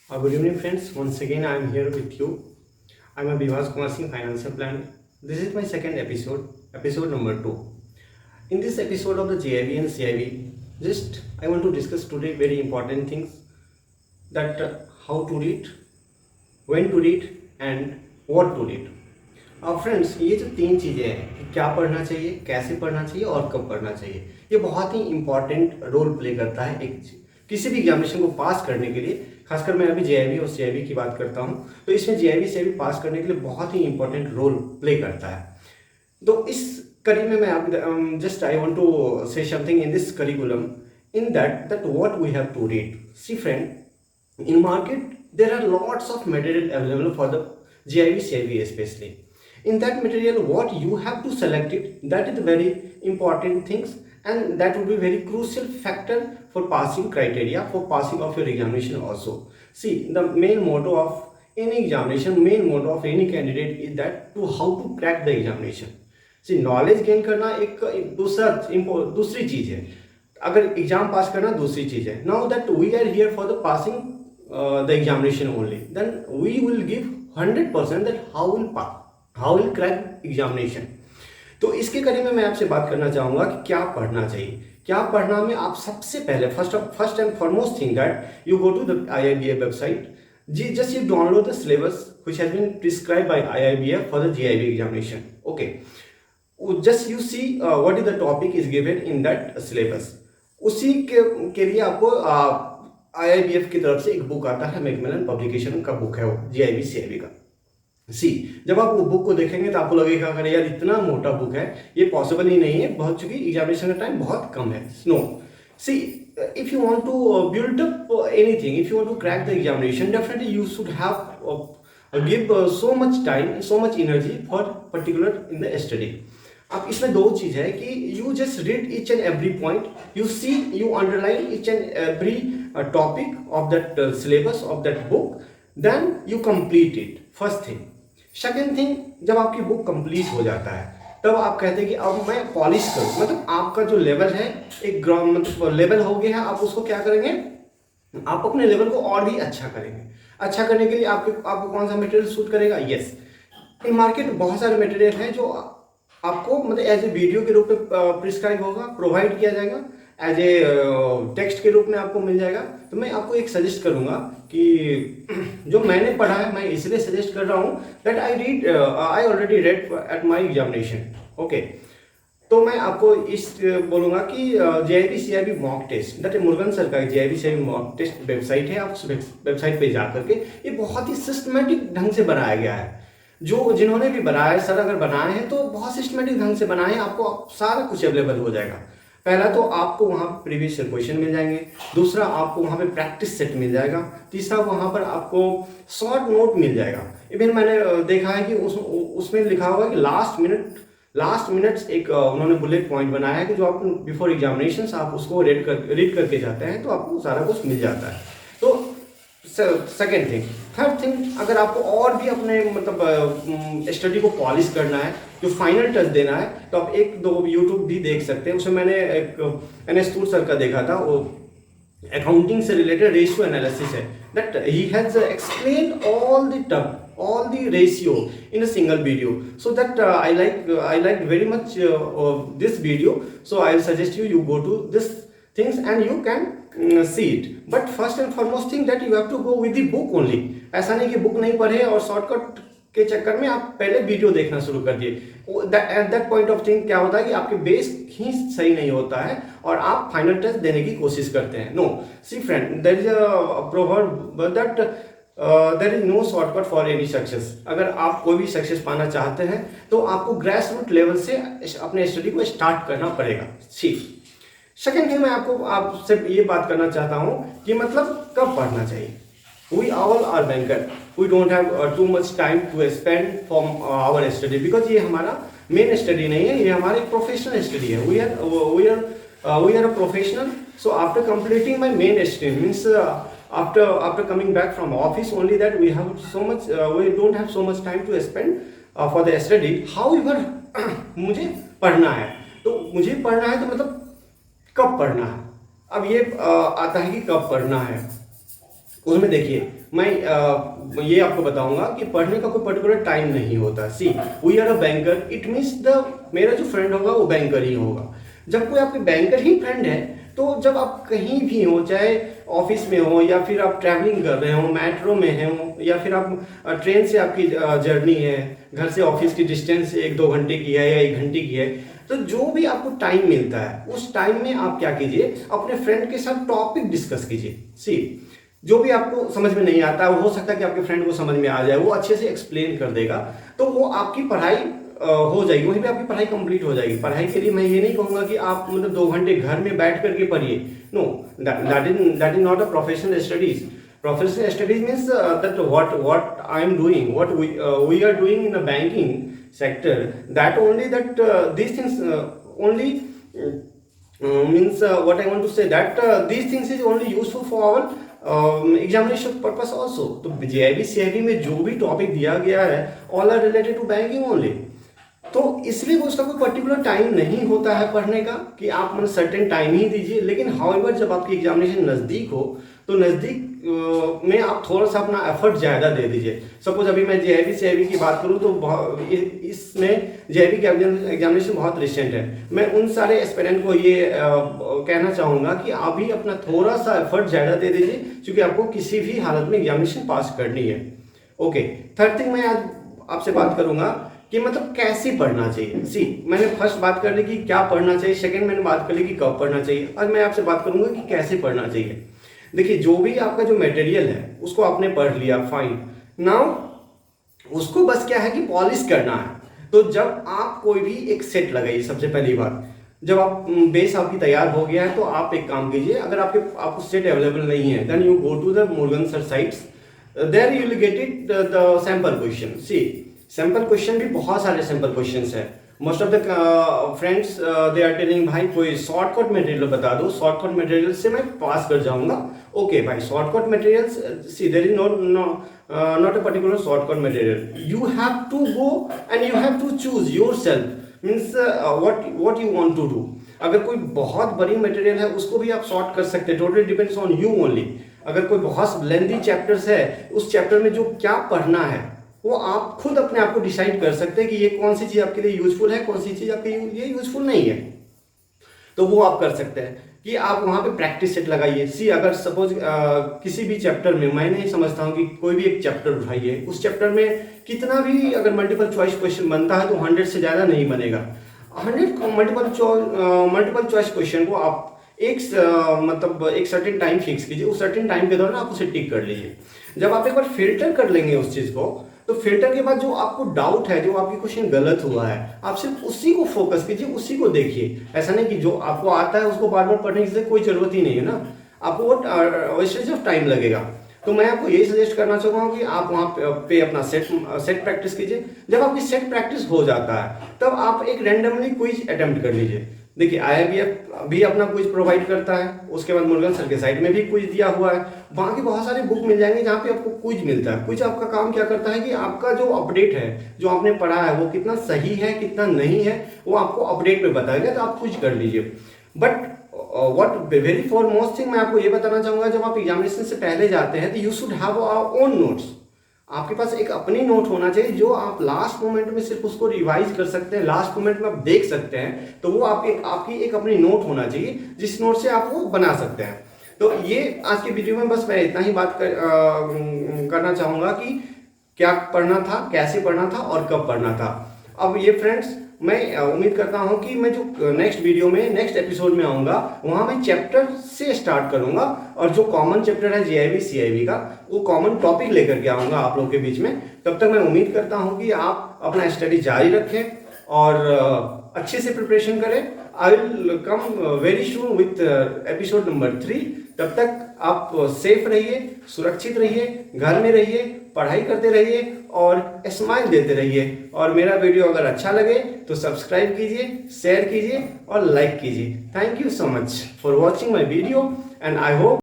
Good evening, friends. Once again, I am here with you. I am Bivas Kumar Singh, financial planner. This is my second episode, episode number 2. In this episode of the JIB and CIB, just I want to discuss today very important things that how to read, when to read, and what to read. Friends, ये जो तीन चीज़ें हैं कि क्या पढ़ना चाहिए, कैसे पढ़ना चाहिए और कब पढ़ना चाहिए, ये बहुत ही इंपॉर्टेंट रोल प्ले करता है एक किसी भी एग्जामिनेशन को पास करने के लिए। खासकर मैं अभी जेआईबी और सीआईबी की बात करता हूँ, तो इसमें जेआईबी सीआईबी पास करने के लिए बहुत ही इंपॉर्टेंट रोल प्ले करता है। तो इस करी में मैं आप just I want to say something in this curriculum in that what we have to read. See friend, in market there are lots of material available for the GIB CIB especially. In that material what you have to select it, that is the very important things, and that will be very crucial factor for passing criteria, for passing of your examination also. See, the main motto of any examination, main motto of any candidate is that to how to crack the examination. See, knowledge gain करना एक दूसरी चीज है, अगर exam पास करना दूसरी चीज है. Now that we are here for the passing the examination only, then we will give 100% that how will crack examination. तो इसके कड़ी में मैं आपसे बात करना चाहूँगा कि क्या पढ़ना चाहिए. क्या पढ़ना में आप सबसे पहले first and foremost thing that you go to the IIBF website. Just you download the syllabus which has been prescribed by IIBF for the GIB examination. Okay, just you see what is the topic is given in that syllabus. उसी के लिए आपको IIBF की तरफ से एक book आता है, मैकमिलन पब्लिकेशन का बुक है वो, GIB CIB का. सी, जब आप वो बुक को देखेंगे तो आपको लगेगा अगर यार इतना मोटा बुक है, ये पॉसिबल ही नहीं है, बहुत चूंकि एग्जामिनेशन का टाइम बहुत कम है. No, see, if you want to build up anything, if you want to crack the examination, definitely you should have give so much time, so much energy for particular in the study. अब इसमें दो चीज है कि you just read each and every point, you see, you underline each and every topic of that syllabus of that book, then you complete it. First thing. Second thing, जब आपकी book complete हो जाता है तब आप कहते हैं कि अब मैं पॉलिश करूँ, मतलब आपका जो लेवल है एक ग्राउंड मतलब लेवल हो गया है, आप उसको क्या करेंगे, आप अपने लेवल को और भी अच्छा करेंगे. अच्छा करने के लिए आपको कौन सा मटेरियल सूट करेगा. यस, इन मार्केट बहुत सारे मटेरियल हैं जो आपको मतलब एज ए वीडियो के रूप में प्रिस्क्राइब होगा, प्रोवाइड किया जाएगा, एज ए टेक्स्ट के रूप में आपको मिल जाएगा. तो मैं आपको एक सजेस्ट करूंगा कि जो मैंने पढ़ा है, मैं इसलिए सजेस्ट कर रहा हूँ that I already read at my examination. Okay, तो मैं आपको इस बोलूंगा कि JIB CIB mock test, that Murugan sir का JIB CIB mock test website है. आप उस वेबसाइट पे जा करके, ये बहुत ही सिस्टमेटिक ढंग से बनाया गया है. जिन्होंने भी बनाया है सर, अगर बनाए हैं तो बहुत सिस्टमेटिक ढंग से बनाए हैं, आपको सारा कुछ अवेलेबल हो जाएगा. पहला तो आपको वहाँ प्रीवियस क्वेश्चन मिल जाएंगे, दूसरा आपको वहाँ पे प्रैक्टिस सेट मिल जाएगा, तीसरा वहाँ पर आपको शॉर्ट नोट मिल जाएगा. इवन मैंने देखा है कि उसमें लिखा होगा कि लास्ट मिनट्स एक उन्होंने बुलेट पॉइंट बनाया है कि जो आप बिफोर एग्जामिनेशन आप उसको रीड करके जाते हैं तो आपको सारा कुछ मिल जाता है. तो सेकेंड थिंग. थर्ड थिंग, अगर आपको और भी अपने मतलब स्टडी को पॉलिश करना है, जो फाइनल टच देना है, तो आप एक दो यूट्यूब भी देख सकते हैं. उसमें मैंने एक NS तूर सर का देखा था, वो अकाउंटिंग से रिलेटेड रेशियो एनालिसिस है, that he has explained all the ratio in a single video, so that I liked very much this video, so I will suggest you go to this things and you can see it. But first and foremost thing that you have to go with the book only. ऐसा नहीं कि book नहीं पढ़े और shortcut के चक्कर में आप पहले वीडियो देखना शुरू कर दिए. At that point of thing क्या होता है कि आपके बेस ही सही नहीं होता है और आप फाइनल टेस्ट देने की कोशिश करते हैं. No, see friend, there is a proverb that there is no shortcut for any success. अगर आप कोई भी सक्सेस पाना चाहते हैं तो आपको ग्रेस रूट लेवल से अपने स्टडी को स्टार्ट करना पड़ेगा. ठीक. सेकेंड थिंग, मैं आपसे ये बात करना चाहता हूँ कि मतलब कब पढ़ना चाहिए. We all are banker. We don't have too much time to spend from our study because ये हमारा मेन स्टडी नहीं है, ये हमारी प्रोफेशनल स्टडी है. We are a professional. So after completing my main study means after coming back from office, only that we have so much we don't have so much time to spend for the study. However, मुझे पढ़ना है, तो मुझे पढ़ना है तो मतलब कब पढ़ना है. अब ये आता है कि कब पढ़ना है. उसमें देखिए मैं ये आपको बताऊंगा कि पढ़ने का कोई पर्टिकुलर टाइम नहीं होता। See we are a banker, it means the मेरा जो फ्रेंड होगा वो बैंकर ही होगा। जब कोई आपके बैंकर ही फ्रेंड है तो जब आप कहीं भी हो, चाहे ऑफिस में हो या फिर आप ट्रैवलिंग कर रहे हो, मेट्रो में हो या फिर आप ट्रेन से आपकी जर्नी है, घर से ऑफिस की डिस्टेंस 1-2 घंटे की है या 1 घंटे की है, तो जो भी आपको टाइम मिलता है उस टाइम में आप क्या कीजिए, अपने फ्रेंड के साथ टॉपिक डिस्कस कीजिए। सी जो भी आपको समझ में नहीं आता वो हो सकता है कि आपके फ्रेंड को समझ में आ जाए, वो अच्छे से एक्सप्लेन कर देगा, तो वो आपकी पढ़ाई हो जाएगी, वहीं पे आपकी पढ़ाई कंप्लीट हो जाएगी। पढ़ाई के लिए मैं ये नहीं कहूंगा कि आप मतलब 2 घंटे घर में बैठ करके पढ़िए, no, that is not a professional studies. Professional studies means that what I am doing, what we are doing in the banking sector, that only that these things only means what I want to say that these things is only useful for our examination purpose also. तो JIB CIB में जो भी topic दिया गया है all are related to banking only, तो इसलिए उसका कोई पर्टिकुलर टाइम नहीं होता है पढ़ने का कि आप मतलब सर्टेन टाइम ही दीजिए। लेकिन हाउएवर जब आपकी एग्जामिनेशन नज़दीक हो तो नज़दीक में आप थोड़ा सा अपना एफर्ट ज़्यादा दे दीजिए। सपोज अभी मैं JIB CIB की बात करूँ तो इसमें JIB की एग्जामिनेशन बहुत रिसेंट है। मैं उन सारे एस्पिरेंट को ये कहना चाहूँगा कि आप भी अपना थोड़ा सा एफर्ट ज़्यादा दे दीजिए, क्योंकि आपको किसी भी हालत में एग्जामिनेशन पास करनी है। ओके, थर्ड थिंग मैं आज आपसे बात करूँगा कि मतलब कैसे पढ़ना चाहिए। सी मैंने फर्स्ट बात कर ली कि क्या पढ़ना चाहिए, सेकंड मैंने बात कर ली कि कब पढ़ना चाहिए, और मैं आपसे बात करूंगा कि कैसे पढ़ना चाहिए। देखिए जो भी आपका जो मटेरियल है उसको आपने पढ़ लिया, फाइन, नाउ उसको बस क्या है कि पॉलिश करना है। तो जब आप कोई भी एक सेट लगाइए, सबसे पहली बात, जब आप बेस आपकी तैयार हो गया है तो आप एक काम कीजिए, अगर आपको सेट अवेलेबल नहीं है then you go to the Murugan sir sites, there you will get it the sample question. See sample question भी बहुत सारे सैंपल क्वेश्चंस हैं। Most of the friends they are telling भाई कोई शॉर्टकट मटेरियल बता दो, शॉर्टकट मटेरियल से मैं पास कर जाऊंगा। ओके भाई, shortcut materials, see there is not a particular shortcut material, you have to go and you have to choose yourself, means what you want to do. अगर कोई बहुत बड़ी मटेरियल है उसको भी आप शॉर्ट कर सकते हैं, totally depends on you only. अगर कोई बहुत लेंथी चैप्टर्स है, उस चैप्टर में जो क्या पढ़ना है वो आप खुद अपने आप को डिसाइड कर सकते हैं कि ये कौन सी चीज़ आपके लिए यूजफुल है, कौन सी चीज़ आपके लिए यूजफुल नहीं है। तो वो आप कर सकते हैं कि आप वहाँ पे प्रैक्टिस सेट लगाइए। सी अगर सपोज किसी भी चैप्टर में, मैं नहीं समझता हूँ कि कोई भी एक चैप्टर उठाइए, उस चैप्टर में कितना भी अगर मल्टीपल चॉइस क्वेश्चन बनता है तो 100 से ज़्यादा नहीं बनेगा। 100 मल्टीपल चॉइस क्वेश्चन को आप मतलब एक सर्टेन टाइम फिक्स कीजिए, उस सर्टेन टाइम के दौरान आप उसे टिक कर लीजिए। जब आप एक बार फिल्टर कर लेंगे उस चीज़ को, तो फिल्टर के बाद जो आपको डाउट है, जो आपकी क्वेश्चन गलत हुआ है, आप सिर्फ उसी को फोकस कीजिए, उसी को देखिए। ऐसा नहीं कि जो आपको आता है उसको बार बार पढ़ने की कोई जरूरत ही नहीं है ना, आपको वेस्टेज ऑफ टाइम लगेगा। तो मैं आपको यही सजेस्ट करना चाहूँगा कि आप वहाँ पे अपना सेट प्रैक्टिस कीजिए। जब आपकी सेट प्रैक्टिस हो जाता है तब आप एक रैंडमली क्विज अटेम्प्ट कर लीजिए। देखिए IIBF भी अपना क्विज प्रोवाइड करता है, उसके बाद मुर्गन सर के साइट में भी क्विज दिया हुआ है, वहाँ की बहुत सारी बुक मिल जाएंगे जहाँ पे आपको क्विज मिलता है। क्विज आपका काम क्या करता है कि आपका जो अपडेट है, जो आपने पढ़ा है वो कितना सही है कितना नहीं है, वो आपको अपडेट में बताएगा, तो आप क्विज कर लीजिए। But what very foremost thing मैं आपको ये बताना चाहूँगा, जब आप एग्जामिनेशन से पहले जाते हैं तो you should have our own notes. आपके पास एक अपनी नोट होना चाहिए जो आप लास्ट मोमेंट में सिर्फ उसको रिवाइज कर सकते हैं, लास्ट मोमेंट में आप देख सकते हैं, तो वो आपकी एक अपनी नोट होना चाहिए जिस नोट से आप वो बना सकते हैं। तो ये आज की वीडियो में बस मैं इतना ही बात करना चाहूँगा कि क्या पढ़ना था, कैसे पढ़ना था और कब पढ़ना था। अब ये फ्रेंड्स मैं उम्मीद करता हूं कि मैं जो नेक्स्ट वीडियो में, नेक्स्ट एपिसोड में आऊँगा, वहाँ मैं चैप्टर से स्टार्ट करूँगा और जो कॉमन चैप्टर है JIB CIB का, वो कॉमन टॉपिक लेकर के आऊँगा आप लोगों के बीच में। तब तक मैं उम्मीद करता हूँ कि आप अपना स्टडी जारी रखें और अच्छे से प्रिपरेशन करें। I will come very soon with episode number 3। तब तक आप सेफ रहिए, सुरक्षित रहिए, घर में रहिए, पढ़ाई करते रहिए और स्माइल देते रहिए। और मेरा वीडियो अगर अच्छा लगे तो सब्सक्राइब कीजिए, शेयर कीजिए और लाइक कीजिए। Thank you so much for watching my video and I hope